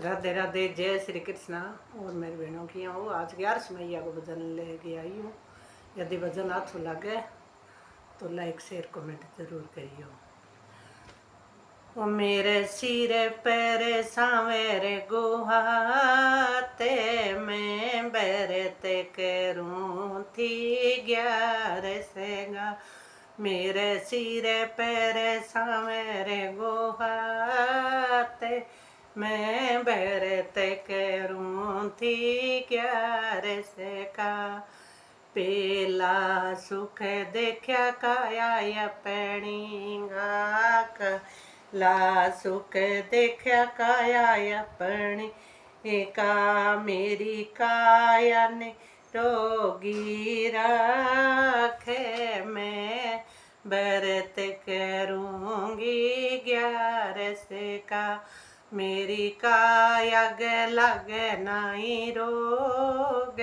राधे राधे, जय श्री कृष्णा। और मेरी बहनों की हूँ आज 11 मैया को भजन लेके आई हूँ। यदि भजन अच्छा लगे तो लाइक शेयर कमेंट जरूर करियो। वो मेरे सिर पैर सावेरे गुहाते मैं बैरते करूँ थी 11 सेगा। मेरे सिर पैर सावेरे गुहाते मैं बैरते करूँ थी 11 सेगा। पेला सुख देखा काया अपनी ला सुख देखा काया अपनी का मेरी काया ने रोगी रखे मैं व्रत करूँगी 11 का। मेरी काया लग नहीं रोग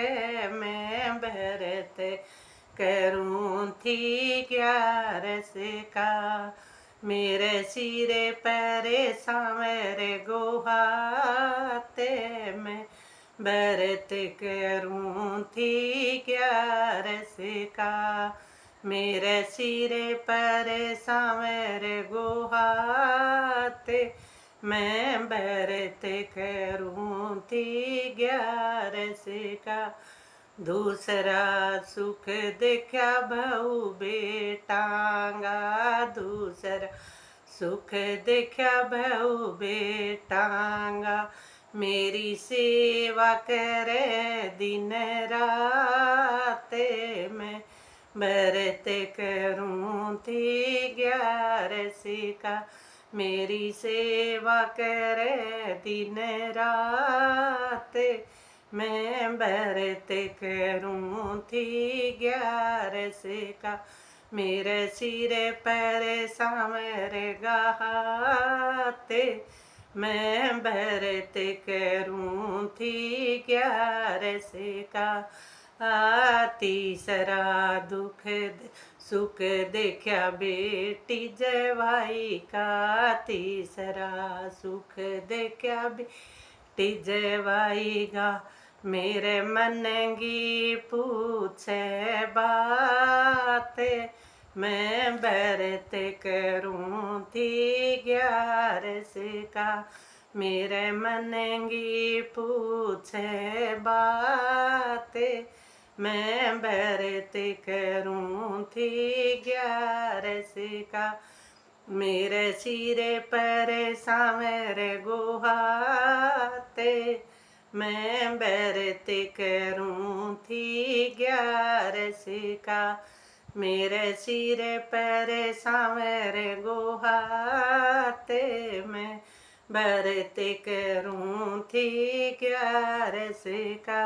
मैं व्रत करूँ थी 11 का। मेरे सिरे पैरे सावेरे गुहाते मैं व्रत करूँ थी 11 का। मेरे सिरे पैरे सावेरे गुहाते मैं व्रत करूँ थी 11 का। दूसरा सुख देखा बहु बेटांगा दूसरा सुख देखा बहु बेटांगा मेरी सेवा करे दिन रात मैं व्रत करूँ थी 11 का। मेरी सेवा करे दिन रात मैं व्रत करूँ थी 11 का। मेरे सिरे पैर सावेरे गहाते मैं व्रत करूँ थी 11 का। तीसरा दुख सुख देखा बेटी जवाई का। तीसरा सुख देखा बेटी जवाई का। मेरे मन की पूछे बात मैं व्रत करूँ थी 11 का। मेरे मन की पूछे बात मैं व्रत करूँ थी 11 का। मेरे सिरे पर सावेरे गुहाते मैं व्रत करूँ थी 11 का। मेरे सिरे पर सावेरे गुहाते मैं व्रत करूँ थी 11 का।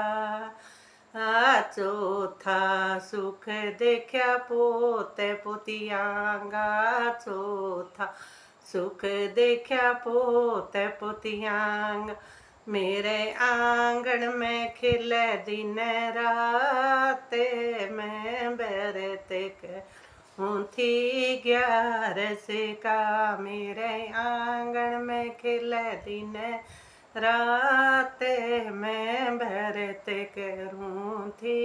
चौथा सुख देखा पोते पोतियांगा। चौथा सुख देखा पोते पोतियांगा मेरे आंगन में खिले दिन रात मैं व्रत करूँ थी 11 का। मेरे आंगन में खिले दिन रात मैं व्रत करूँ थी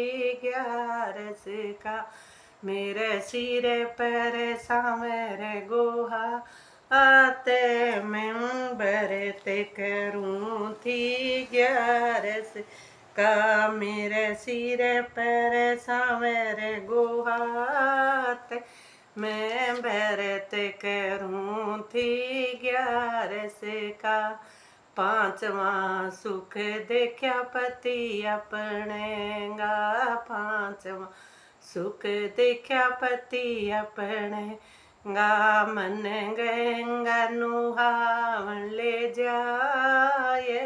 11 का। मेरे सिरे पर सावेरे गुहा आते मैं व्रत करूँ थी 11 का। मेरे सिरे पर सावेरे गुहाते मैं व्रत करूँ थी 11 का। पांचवा सुख देखा पति अपने गा। पांचवा सुख देखा पति अपने गा मन गंगा नुहावन ले जाए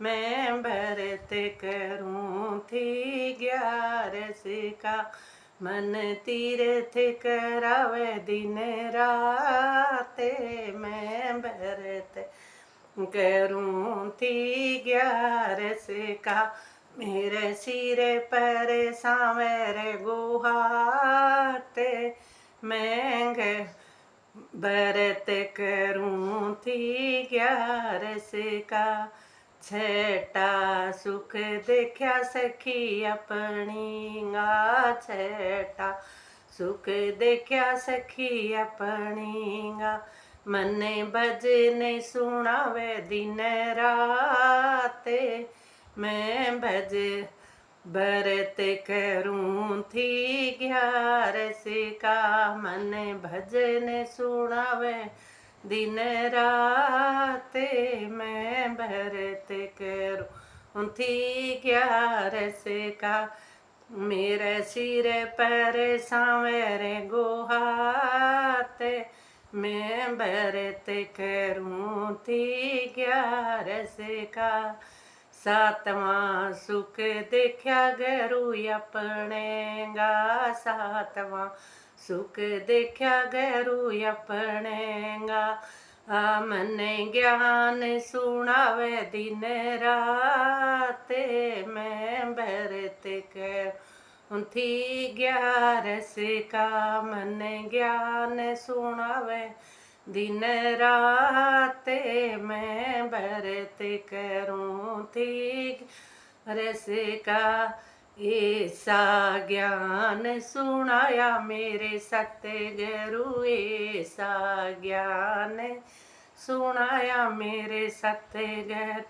मैं व्रत करूँ थी 11 का। मन तीर्थ करावे दिन रात मैं व्रत करूँ थी 11 का। मेरे सिरे पर सावेरे गुहाते मैं व्रत करूँ थी 11 का। छेटा सुख देखा सखी अपनी गा, छेटा सुख देखा सखी अपनी गा। मने भजने सुनावे दिन राते, मैं भज भरत करूं थी 11 का। मने भजन सुनावे दिन राते, मैं भरत करूं थी 11 का। मेरे सिर पर सांवरे गुहाते, मैं भरत करूं थी 11 का। 7वां सुख देखा गुरु अपने गा, 7वां सुख देखा गुरु अपने गा। मने ज्ञान सुनावे दिन राते, मैं भरत करूं थी 11 का। मने ज्ञान सुनावे दिन राते, मैं भरत करूं थी 11 का। ऐसा ज्ञान सुनाया मेरे सतगुरु, ऐसा ज्ञान सुनाया मेरे सतगुरु।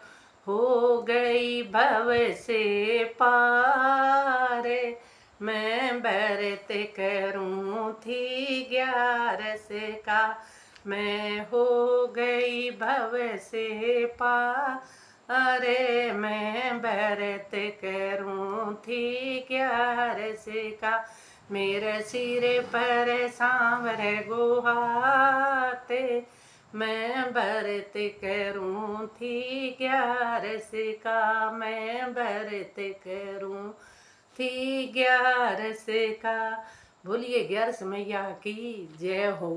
हो गई भव से पारे, मैं भरत करूं थी 11 का। मैं हो गई भव से पारे, मैं भरत करूं थी 11 का। मेरे सिर पर सांवरे गुहाते, मैं भरत करूं थी 11 का। मैं भरत करूं थी 11 का। बोलिए 11 मैया की जय हो।